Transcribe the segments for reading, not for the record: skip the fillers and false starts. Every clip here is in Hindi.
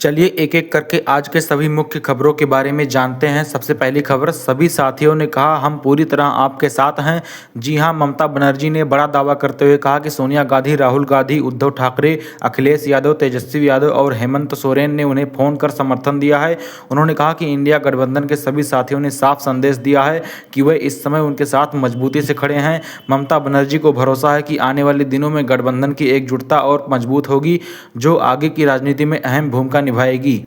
चलिए एक एक करके आज के सभी मुख्य खबरों के बारे में जानते हैं। सबसे पहली खबर, सभी साथियों ने कहा हम पूरी तरह आपके साथ हैं। जी हां, ममता बनर्जी ने बड़ा दावा करते हुए कहा कि सोनिया गांधी, राहुल गांधी, उद्धव ठाकरे, अखिलेश यादव, तेजस्वी यादव और हेमंत सोरेन ने उन्हें फोन कर समर्थन दिया है। उन्होंने कहा कि इंडिया गठबंधन के सभी साथियों ने साफ संदेश दिया है कि वे इस समय उनके साथ मजबूती से खड़े हैं। ममता बनर्जी को भरोसा है कि आने वाले दिनों में गठबंधन की एकजुटता और मजबूत होगी, जो आगे की राजनीति में अहम भूमिका निभाएगी।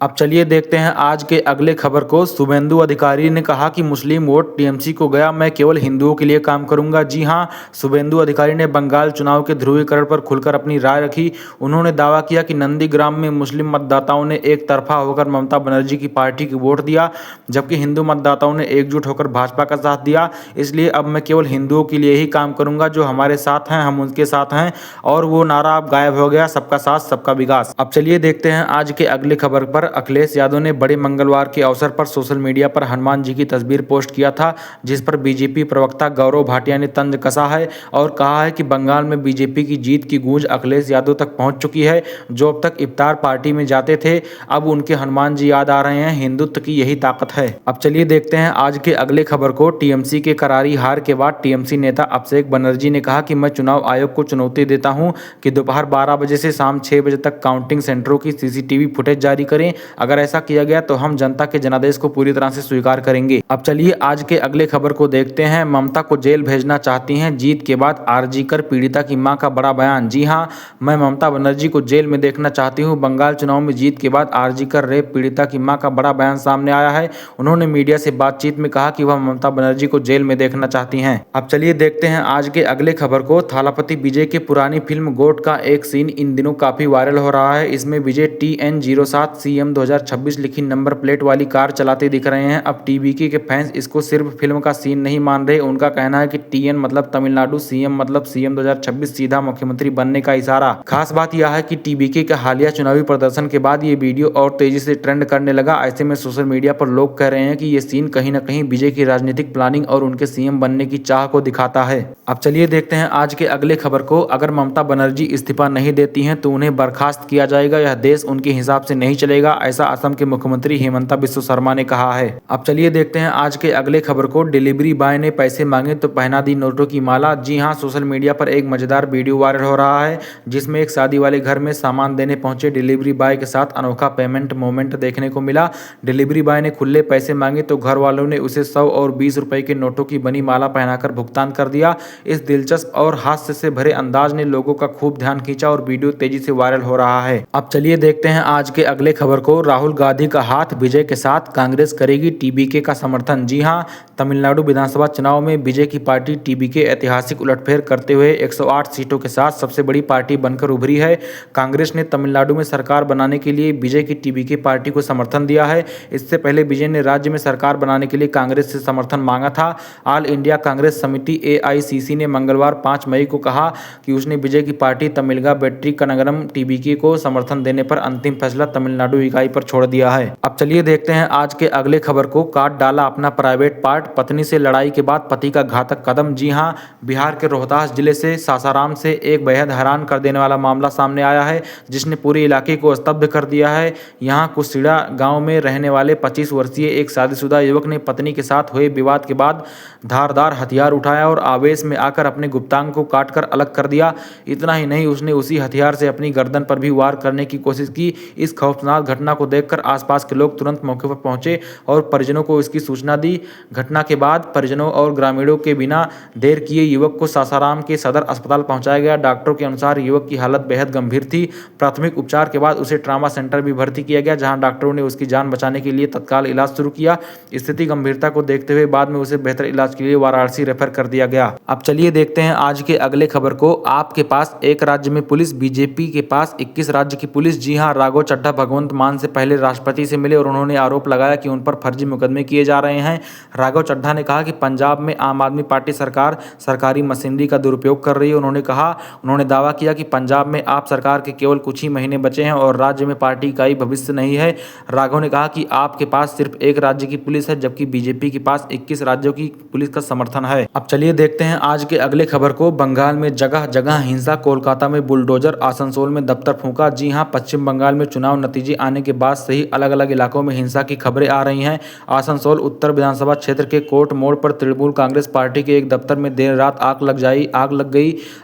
अब चलिए देखते हैं आज के अगले खबर को। शुभेंदु अधिकारी ने कहा कि मुस्लिम वोट टीएमसी को गया, मैं केवल हिंदुओं के लिए काम करूंगा। जी हां, शुभेंदु अधिकारी ने बंगाल चुनाव के ध्रुवीकरण पर खुलकर अपनी राय रखी। उन्होंने दावा किया कि नंदीग्राम में मुस्लिम मतदाताओं ने एक तरफा होकर ममता बनर्जी की पार्टी की वोट दिया, जबकि हिंदू मतदाताओं ने एकजुट होकर भाजपा का साथ दिया। इसलिए अब मैं केवल हिंदुओं के लिए ही काम करूंगा, जो हमारे साथ हैं हम उनके साथ हैं, और वो नारा अब गायब हो गया, सबका साथ सबका विकास। अब चलिए देखते हैं आज के अगले खबर पर। अखिलेश यादव ने बड़े मंगलवार के अवसर पर सोशल मीडिया पर हनुमान जी की तस्वीर पोस्ट किया था, जिस पर बीजेपी प्रवक्ता गौरव भाटिया ने तंज कसा है और कहा है कि बंगाल में बीजेपी की जीत की गूंज अखिलेश यादव तक पहुंच चुकी है। जो अब तक इफ्तार पार्टी में जाते थे, अब उनके हनुमान जी याद आ रहे हैं। हिंदुत्व की यही ताकत है। अब चलिए देखते हैं आज के अगले खबर को। टीएमसी के करारी हार के बाद टीएमसी नेता अभिषेक बनर्जी ने कहा कि मैं चुनाव आयोग को चुनौती देता हूं कि दोपहर 12 बजे से शाम 6 बजे तक काउंटिंग सेंटरों की सीसीटीवी फुटेज जारी करें। अगर ऐसा किया गया तो हम जनता के जनादेश को पूरी तरह से स्वीकार करेंगे। अब चलिए आज के अगले खबर को देखते हैं। ममता को जेल भेजना चाहती हैं, जीत के बाद आरजी कर पीड़िता की मां का बड़ा बयान। जी हां, मैं ममता बनर्जी को जेल में देखना चाहती हूं। बंगाल चुनाव में जीत के बाद आरजी कर रेप पीड़िता की मां का बड़ा बयान सामने आया है। उन्होंने मीडिया से बातचीत में कहा कि वह ममता बनर्जी को जेल में देखना चाहती हैं। अब चलिए देखते हैं आज के अगले खबर को। थालापति विजय की पुरानी फिल्म गोट का एक सीन इन दिनों काफी वायरल हो रहा है। इसमें विजय TN07 CM 2026 लिखी नंबर प्लेट वाली कार चलाते दिख रहे हैं। अब टीबीके के फैंस इसको सिर्फ फिल्म का सीन नहीं मान रहे। उनका कहना है कि TN मतलब तमिलनाडु, CM मतलब CM 2026, सीधा मुख्यमंत्री बनने का इशारा। खास बात यह है कि टीबीके के हालिया चुनावी प्रदर्शन के बाद ये वीडियो और तेजी से ट्रेंड करने लगा। ऐसे में सोशल मीडिया पर लोग कह रहे हैं कि ये सीन कहीं न कहीं विजय की राजनीतिक प्लानिंग और उनके CM बनने की चाह को दिखाता है। अब चलिए देखते हैं आज के अगले खबर को। अगर ममता बनर्जी इस्तीफा नहीं देती हैं तो उन्हें बर्खास्त किया जाएगा। यह देश उनके हिसाब से नहीं चलेगा, ऐसा असम के मुख्यमंत्री हेमंता बिस्व शर्मा ने कहा है। अब चलिए देखते हैं आज के अगले खबर को। डिलीवरी बॉय ने पैसे मांगे तो पहना दी नोटों की माला। जी हां, सोशल मीडिया पर एक मजेदार वीडियो वायरल हो रहा है, जिसमें एक शादी वाले घर में सामान देने पहुंचे डिलीवरी बॉय के साथ अनोखा पेमेंट मोमेंट देखने को मिला। डिलीवरी बॉय ने खुले पैसे मांगे तो घर वालों ने उसे 100 और 20 रुपए के नोटों की बनी माला पहनाकर भुगतान कर दिया। इस दिलचस्प और हास्य से भरे अंदाज ने लोगों का खूब ध्यान खींचा और वीडियो तेजी से वायरल हो रहा है। अब चलिए देखते हैं आज के अगले खबर को। राहुल गांधी का हाथ विजय के साथ, कांग्रेस करेगी टीबीके का समर्थन। जी हां, तमिलनाडु विधानसभा चुनाव में विजय की पार्टी टीबीके ऐतिहासिक उलटफेर करते हुए 108 सीटों के साथ सबसे बड़ी पार्टी बनकर उभरी है। कांग्रेस ने तमिलनाडु में सरकार बनाने के लिए विजय की टीबीके पार्टी को समर्थन दिया है। इससे पहले विजय ने राज्य में सरकार बनाने के लिए कांग्रेस से समर्थन मांगा था। ऑल इंडिया कांग्रेस समिति AICC ने मंगलवार 5 मई को कहा कि उसने विजय की पार्टी तमिलगा बेट्री कनगरम टीबीके को समर्थन देने पर अंतिम फैसला तमिलनाडु इकाई पर छोड़ दिया है। अब चलिए देखते हैं आज के अगले खबर को। काट डाला अपना प्राइवेट पार्ट, पत्नी से लड़ाई के बाद पति का घातक कदम। जी हां, बिहार के रोहतास जिले से सासाराम से एक बेहद हैरान कर देने वाला मामला सामने आया है, जिसने पूरे इलाके को स्तब्ध कर दिया है। यहां कुसिड़ा गांव में रहने वाले 25 वर्षीय एक शादीशुदा युवक ने पत्नी के साथ हुए विवाद के बाद धारदार हथियार उठाया और आवेश में आकर अपने गुप्तांग को काटकर अलग कर दिया। इतना ही नहीं, उसने उसी हथियार से अपनी गर्दन पर भी वार करने की कोशिश की। इस खौफनाक घटना को देखकर आसपास के लोग तुरंत मौके पर पहुंचे और परिजनों को इसकी सूचना दी। घटना के बाद परिजनों और ग्रामीणों के बिना देर किए युवक को सासाराम के सदर अस्पताल पहुंचाया गया। डॉक्टरों के अनुसार युवक की हालत बेहद गंभीर थी। प्राथमिक उपचार के बाद उसे ट्रॉमा सेंटर भी भर्ती किया गया, जहां डॉक्टरों ने उसकी जान बचाने के लिए तत्काल इलाज शुरू किया। स्थिति गंभीरता को देखते हुए बाद में उसे बेहतर इलाज के लिए वाराणसी रेफर कर दिया गया। अब चलिए देखते हैं आज के अगले खबर को। आपके पास एक राज्य में पुलिस, बीजेपी के पास 21 राज्य की पुलिस। जी हां, राघव चड्ढा भगवंत मान से पहले राष्ट्रपति से मिले और उन्होंने आरोप लगाया कि उन पर फर्जी मुकदमे किए जा रहे हैं। राघव चड्ढा ने कहा कि पंजाब में आम आदमी पार्टी सरकार सरकारी मशीनरी का दुरुपयोग कर रही है। उन्होंने दावा किया कि पंजाब में आप सरकार के केवल कुछ ही महीने बचे हैं और राज्य में पार्टी का ही भविष्य नहीं है। राघव ने कहा कि आपके पास सिर्फ एक राज्य की पुलिस है, जबकि बीजेपी के पास 21 राज्यों की पुलिस का समर्थन है। अब चलिए देखते हैं आज के अगले खबर को। बंगाल में जगह जगह हिंसा, कोलकाता में बुलडोजर, आसनसोल में दफ्तर फूंका। जी हां, पश्चिम बंगाल में चुनाव नतीजे आने के बाद से ही अलग अलग इलाकों में हिंसा की खबरें आ रही हैं। आसनसोल उत्तर विधानसभा क्षेत्र के कोर्ट मोड़ पर तृणमूल कांग्रेस पार्टी के एक दफ्तर में देर रात आग लग गई।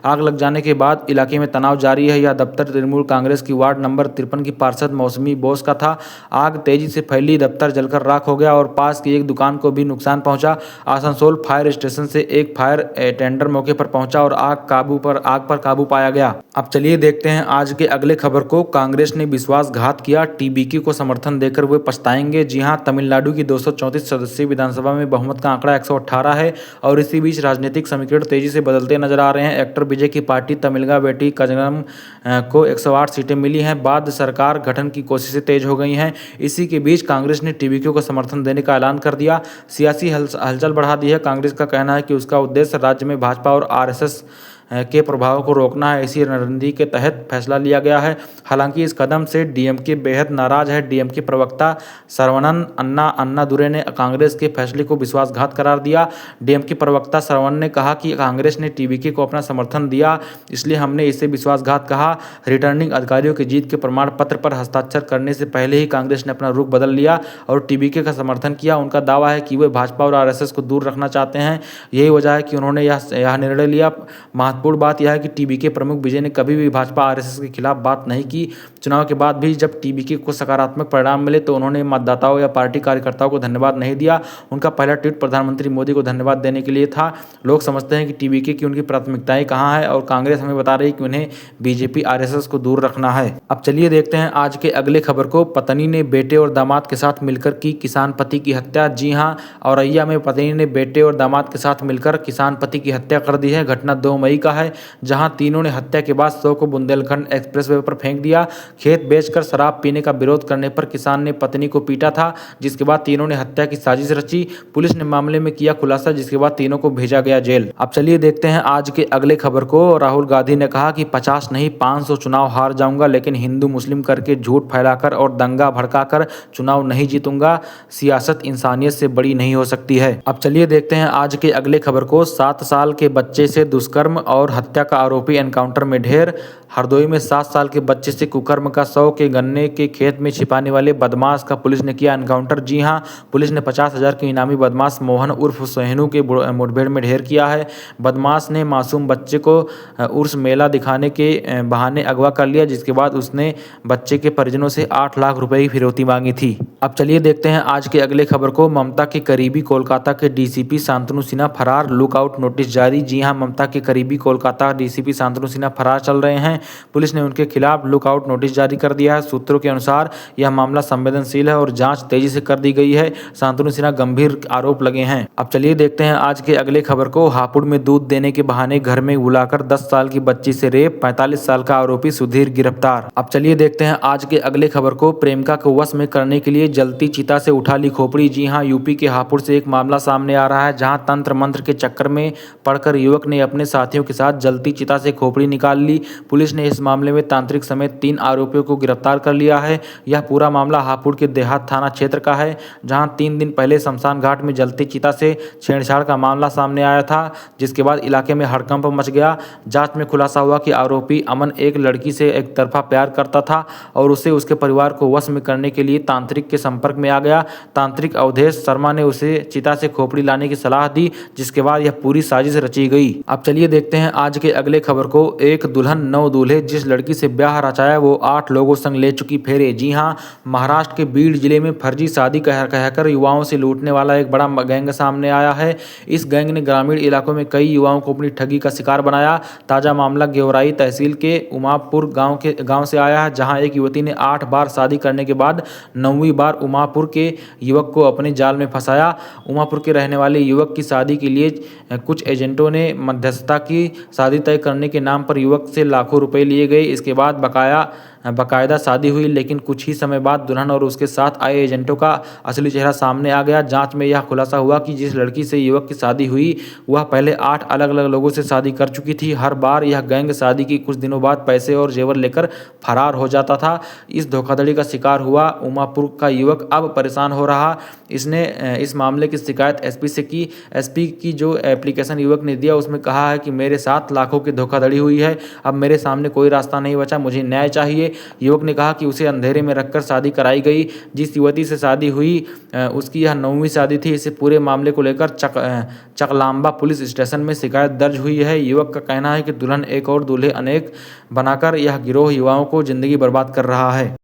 आग लग जाने के बाद इलाके में तनाव जारी है। यह दफ्तर तृणमूल कांग्रेस की वार्ड नंबर 53 की पार्षद मौसमी बोस का था। आग तेजी से फैली, दफ्तर जलकर राख हो गया और पास की एक दुकान को भी नुकसान पहुंचा। आसनसोल फायर स्टेशन से एक फायर टेंडर मौके पर पहुंचा और आग पर काबू पाया गया। अब चलिए देखते हैं आज के अगले खबर को। कांग्रेस ने विश्वासघात किया, टीबीके को समर्थन देकर वे पछताएंगे। जी हां, तमिलनाडु की 234 सदस्यीय विधानसभा में बहुमत का आंकड़ा 118 है और इसी बीच राजनीतिक समीकरण तेजी से बदलते नजर आ रहे हैं। एक्टर विजय की पार्टी तमिलगा बेटी कजगम को 108 सीटें मिली हैं। बाद सरकार गठन की कोशिशें तेज हो गई हैं। इसी के बीच कांग्रेस ने टीबीके को समर्थन देने का ऐलान कर दिया, सियासी हलचल बढ़ा दी है। कांग्रेस का कहना है कि उसका उद्देश्य राज्य में भाजपा और आरएसएस के प्रभाव को रोकना है। इसी रणनीति के तहत फैसला लिया गया है। हालांकि इस कदम से डीएमके बेहद नाराज है। डीएमके प्रवक्ता सरवणन अन्नादुरै ने कांग्रेस के फैसले को विश्वासघात करार दिया। डीएमके प्रवक्ता सरवणन ने कहा कि कांग्रेस ने टीबीके को अपना समर्थन दिया, इसलिए हमने इसे विश्वासघात कहा। रिटर्निंग अधिकारियों की जीत के प्रमाण पत्र पर हस्ताक्षर करने से पहले ही कांग्रेस ने अपना रुख बदल लिया और टीबीके का समर्थन किया। उनका दावा है कि वे भाजपा और आरएसएस को दूर रखना चाहते हैं। यही वजह है कि उन्होंने यह निर्णय लिया। महत्वपूर्ण बात यह है कि टीबीके प्रमुख विजय ने कभी भी भाजपा आरएसएस के खिलाफ बात नहीं की। चुनाव के बाद भी जब टीबीके को सकारात्मक परिणाम मिले तो उन्होंने मतदाताओं या पार्टी कार्यकर्ताओं को धन्यवाद नहीं दिया। उनका पहला ट्वीट प्रधानमंत्री मोदी को धन्यवाद देने के लिए था। लोग समझते हैं कि टीबीके की उनकी प्राथमिकताएं कहां है और कांग्रेस हमें बता रही है कि उन्हें बीजेपी आरएसएस को दूर रखना है। अब चलिए देखते हैं आज के अगले खबर को। पत्नी ने बेटे और दामाद के साथ मिलकर की किसान पति की हत्या। जी हां, औरैया में पत्नी ने बेटे और दामाद के साथ मिलकर किसान पति की हत्या कर दी है। घटना 2 मई का है, जहां तीनों ने हत्या के बाद शव को बुंदेलखंड एक्सप्रेसवे पर फेंक दिया। खेत बेचकर शराब पीने का विरोध करने पर किसान ने पत्नी को पीटा था, जिसके बाद तीनों ने हत्या की साजिश रची। पुलिस ने मामले में किया खुलासा, जिसके बाद तीनों को भेजा गया जेल। अब चलिए देखते हैं आज के अगले खबर को। राहुल गांधी ने कहा कि 50 नहीं 500 चुनाव हार जाऊंगा, लेकिन हिंदू मुस्लिम करके झूठ फैलाकर और दंगा भड़काकर चुनाव नहीं जीतूंगा। सियासत इंसानियत से बड़ी नहीं हो सकती है। अब चलिए देखते हैं आज के अगले खबर को। 7 साल के बच्चे से दुष्कर्म और हत्या का आरोपी एनकाउंटर में ढेर। हरदोई में 7 साल के बच्चे से कुकर्म का 100 के गन्ने के खेत में छिपाने वाले बदमाश का पुलिस ने किया एनकाउंटर। जी हां, पुलिस ने 50,000 के इनामी बदमाश मोहन उर्फ सोहनू के मुठभेड़ में ढेर किया है। बदमाश ने मासूम बच्चे को उर्स मेला दिखाने के बहाने अगवा कर लिया, जिसके बाद उसने बच्चे के परिजनों से 8 लाख रुपए की फिरौती मांगी थी। अब चलिए देखते हैं आज के अगले खबर को। ममता के करीबी कोलकाता के डीसीपी शांतनु सिन्हा फरार, लुकआउट नोटिस जारी। जी हां, ममता के करीबी कोलकाता डीसीपी शांतनु सिन्हा फरार चल रहे हैं। पुलिस ने उनके खिलाफ लुकआउट नोटिस जारी कर दिया है। सूत्रों के अनुसार यह मामला संवेदनशील है और जांच तेजी से कर दी गई है। शांतनु सिन्हा गंभीर आरोप लगे हैं। अब चलिए देखते हैं आज के अगले खबर को। हापुड़ में दूध देने के बहाने घर में बुलाकर 10 साल की बच्ची से रेप, 45 साल का आरोपी सुधीर गिरफ्तार। अब चलिए देखते हैं आज के अगले खबर को। प्रेमिका को वश में करने के लिए जलती चिता से उठा ली खोपड़ी। जी हां, यूपी के हापुड़ से एक मामला सामने आ रहा है, जहां तंत्र मंत्र के चक्कर में पड़कर युवक ने अपने साथियों के साथ जलती चिता से खोपड़ी निकाल ली। पुलिस ने इस मामले में तांत्रिक समेत 3 आरोपियों को गिरफ्तार कर लिया है। यह पूरा मामला हापुड़ के देहात थाना क्षेत्र का है, जहां 3 दिन पहले शमशान घाट में जलती चिता से छेड़छाड़ का मामला सामने आया था, जिसके बाद इलाके में हड़कंप मच गया। जांच में खुलासा हुआ कि आरोपी अमन एक लड़की से एक तरफा प्यार करता था और उसे उसके परिवार को वश में करने के लिए तांत्रिक के संपर्क में आ गया। तांत्रिक अवधेश शर्मा ने उसे चिता से खोपड़ी लाने की सलाह दी, जिसके बाद यह पूरी साजिश रची गई। अब चलिए देखते हैं आज के अगले खबर को। एक दुल्हन 9 दूल्हे, जिस लड़की से ब्याह रचाया वो 8 लोगों संग ले चुकी फेरे। जी हां, महाराष्ट्र के बीड जिले में फर्जी शादी कहकर युवाओं से लूटने वाला एक बड़ा गैंग सामने आया है। इस गैंग ने ग्रामीण इलाकों में कई युवाओं को अपनी ठगी का शिकार बनाया। ताजा मामला गेवराई तहसील के उमापुर गांव से आया है, जहां एक युवती ने 8 बार शादी करने के बाद 9वीं बार उमापुर के युवक को अपने जाल में फंसाया। उमापुर के रहने वाले युवक की शादी के लिए कुछ एजेंटों ने मध्यस्थता की। शादी तय करने के नाम पर युवक से लाखों रुपए लिए गए। इसके बाद बाकायदा शादी हुई, लेकिन कुछ ही समय बाद दुल्हन और उसके साथ आए एजेंटों का असली चेहरा सामने आ गया। जांच में यह खुलासा हुआ कि जिस लड़की से युवक की शादी हुई वह पहले 8 अलग अलग लोगों से शादी कर चुकी थी। हर बार यह गैंग शादी की कुछ दिनों बाद पैसे और जेवर लेकर फरार हो जाता था। इस धोखाधड़ी का शिकार हुआ उमापुर का युवक अब परेशान हो रहा। इसने इस मामले की शिकायत एसपी से की। एसपी की जो एप्लीकेशन युवक ने दिया उसमें कहा है कि मेरे साथ लाखों की धोखाधड़ी हुई है, अब मेरे सामने कोई रास्ता नहीं बचा, मुझे न्याय चाहिए। के युवक ने कहा कि उसे अंधेरे में रखकर शादी कराई गई। जिस युवती से शादी हुई उसकी यह 9वीं शादी थी। इसे पूरे मामले को लेकर चकलांबा पुलिस स्टेशन में शिकायत दर्ज हुई है। युवक का कहना है कि दुल्हन एक और दूल्हे अनेक बनाकर यह गिरोह युवाओं को जिंदगी बर्बाद कर रहा है।